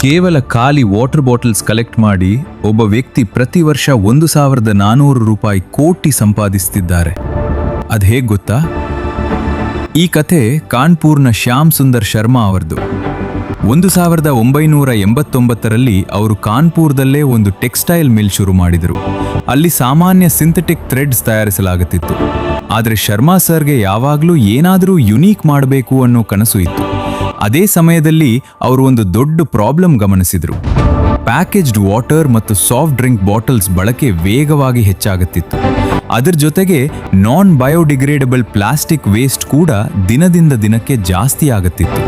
ಕೇವಲ ಖಾಲಿ water bottles collect ಮಾಡಿ ಒಬ್ಬ ವ್ಯಕ್ತಿ ಪ್ರತಿ ವರ್ಷ 1,400 ರೂಪಾಯಿ ಕೋಟಿ ಸಂಪಾದಿಸುತ್ತಿದ್ದಾರೆ. ಅದು ಹೇಗೆ ಗೊತ್ತಾ? ಈ ಕಥೆ ಕಾನ್ಪುರ್ನ ಶ್ಯಾಮ್ ಸುಂದರ್ ಶರ್ಮಾ ಅವರದು. 1989ರಲ್ಲಿ ಅವರು ಕಾನ್ಪುರದಲ್ಲೇ ಒಂದು ಟೆಕ್ಸ್ಟೈಲ್ ಮಿಲ್ ಶುರು ಮಾಡಿದರು. ಅಲ್ಲಿ ಸಾಮಾನ್ಯ ಸಿಂಥೆಟಿಕ್ ಥ್ರೆಡ್ಸ್ ತಯಾರಿಸಲಾಗುತ್ತಿತ್ತು. ಆದರೆ ಶರ್ಮಾ ಸರ್ಗೆ ಯಾವಾಗಲೂ ಏನಾದರೂ ಯುನೀಕ್ ಮಾಡಬೇಕು ಅನ್ನೋ ಕನಸು ಇತ್ತು. ಅದೇ ಸಮಯದಲ್ಲಿ ಅವರು ಒಂದು ದೊಡ್ಡ ಪ್ರಾಬ್ಲಮ್ ಗಮನಿಸಿದರು. ಪ್ಯಾಕೇಜ್ಡ್ ವಾಟರ್ ಮತ್ತು ಸಾಫ್ಟ್ ಡ್ರಿಂಕ್ ಬಾಟಲ್ಸ್ ಬಳಕೆ ವೇಗವಾಗಿ ಹೆಚ್ಚಾಗುತ್ತಿತ್ತು. ಅದರ ಜೊತೆಗೆ ನಾನ್ ಬಯೋಡಿಗ್ರೇಡಬಲ್ ಪ್ಲಾಸ್ಟಿಕ್ ವೇಸ್ಟ್ ಕೂಡ ದಿನದಿಂದ ದಿನಕ್ಕೆ ಜಾಸ್ತಿ ಆಗುತ್ತಿತ್ತು.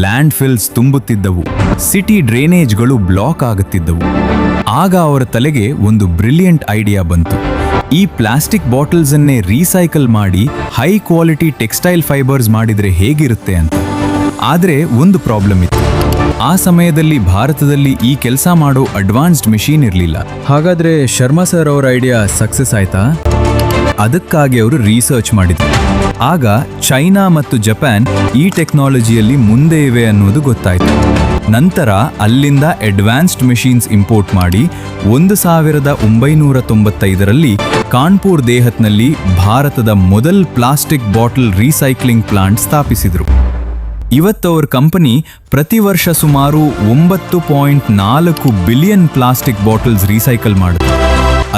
ಲ್ಯಾಂಡ್ ಫಿಲ್ಸ್ ತುಂಬುತ್ತಿದ್ದವು, ಸಿಟಿ ಡ್ರೈನೇಜ್ಗಳು ಬ್ಲಾಕ್ ಆಗುತ್ತಿದ್ದವು. ಆಗ ಅವರ ತಲೆಗೆ ಒಂದು ಬ್ರಿಲಿಯಂಟ್ ಐಡಿಯಾ ಬಂತು. ಈ ಪ್ಲಾಸ್ಟಿಕ್ ಬಾಟಲ್ಸ್ ಅನ್ನೇ ರೀಸೈಕಲ್ ಮಾಡಿ ಹೈ ಕ್ವಾಲಿಟಿ ಟೆಕ್ಸ್ಟೈಲ್ ಫೈಬರ್ಸ್ ಮಾಡಿದರೆ ಹೇಗಿರುತ್ತೆ ಅಂತ. ಆದರೆ ಒಂದು ಪ್ರಾಬ್ಲಮ್ ಇತ್ತು. ಆ ಸಮಯದಲ್ಲಿ ಭಾರತದಲ್ಲಿ ಈ ಕೆಲಸ ಮಾಡೋ ಅಡ್ವಾನ್ಸ್ಡ್ ಮೆಷಿನ್ ಇರಲಿಲ್ಲ. ಹಾಗಾದ್ರೆ ಶರ್ಮಾ ಸರ್ ಅವರ ಐಡಿಯಾ ಸಕ್ಸಸ್ ಆಯ್ತಾ? ಅದಕ್ಕಾಗಿ ಅವರು ರಿಸರ್ಚ್ ಮಾಡಿದ್ರು. ಆಗ ಚೈನಾ ಮತ್ತು ಜಪಾನ್ ಈ ಟೆಕ್ನಾಲಜಿಯಲ್ಲಿ ಮುಂದೆ ಇವೆ ಅನ್ನೋದು ಗೊತ್ತಾಯ್ತು. ನಂತರ ಅಲ್ಲಿಂದ ಅಡ್ವಾನ್ಸ್ಡ್ ಮೆಷಿನ್ಸ್ ಇಂಪೋರ್ಟ್ ಮಾಡಿ 1995ರಲ್ಲಿ ಕಾನ್ಪುರ್ ದೇಹತ್ನಲ್ಲಿ ಭಾರತದ ಮೊದಲ ಪ್ಲಾಸ್ಟಿಕ್ ಬಾಟಲ್ ರೀಸೈಕ್ಲಿಂಗ್ ಪ್ಲಾಂಟ್ ಸ್ಥಾಪಿಸಿದರು. ಇವತ್ತವರ ಕಂಪನಿ ಪ್ರತಿ ವರ್ಷ ಸುಮಾರು 9.4 ಬಿಲಿಯನ್ ಪ್ಲಾಸ್ಟಿಕ್ ಬಾಟಲ್ಸ್ ರೀಸೈಕಲ್ ಮಾಡುತ್ತೆ.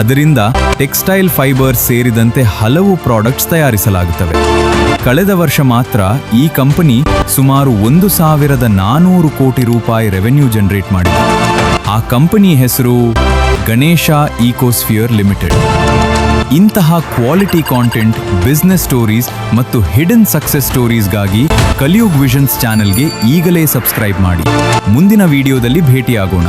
ಅದರಿಂದ ಟೆಕ್ಸ್ಟೈಲ್ ಫೈಬರ್ಸ್ ಸೇರಿದಂತೆ ಹಲವು ಪ್ರಾಡಕ್ಟ್ಸ್ ತಯಾರಿಸಲಾಗುತ್ತವೆ. ಕಳೆದ ವರ್ಷ ಮಾತ್ರ ಈ ಕಂಪನಿ ಸುಮಾರು 1,400 ಕೋಟಿ ರೂಪಾಯಿ ರೆವೆನ್ಯೂ ಜನರೇಟ್ ಮಾಡಿದೆ. ಆ ಕಂಪನಿ ಹೆಸರು ಗಣೇಶ ಈಕೋಸ್ಫಿಯರ್ ಲಿಮಿಟೆಡ್. ಇಂತಹ ಕ್ವಾಲಿಟಿ ಕಾಂಟೆಂಟ್, ಬಿಸ್ನೆಸ್ ಸ್ಟೋರೀಸ್ ಮತ್ತು ಹಿಡನ್ ಸಕ್ಸೆಸ್ ಸ್ಟೋರೀಸ್ಗಾಗಿ ಕಲಿಯುಗ್ ವಿಷನ್ಸ್ ಚಾನೆಲ್ಗೆ ಈಗಲೇ ಸಬ್ಸ್ಕ್ರೈಬ್ ಮಾಡಿ. ಮುಂದಿನ ವಿಡಿಯೋದಲ್ಲಿ ಭೇಟಿಯಾಗೋಣ.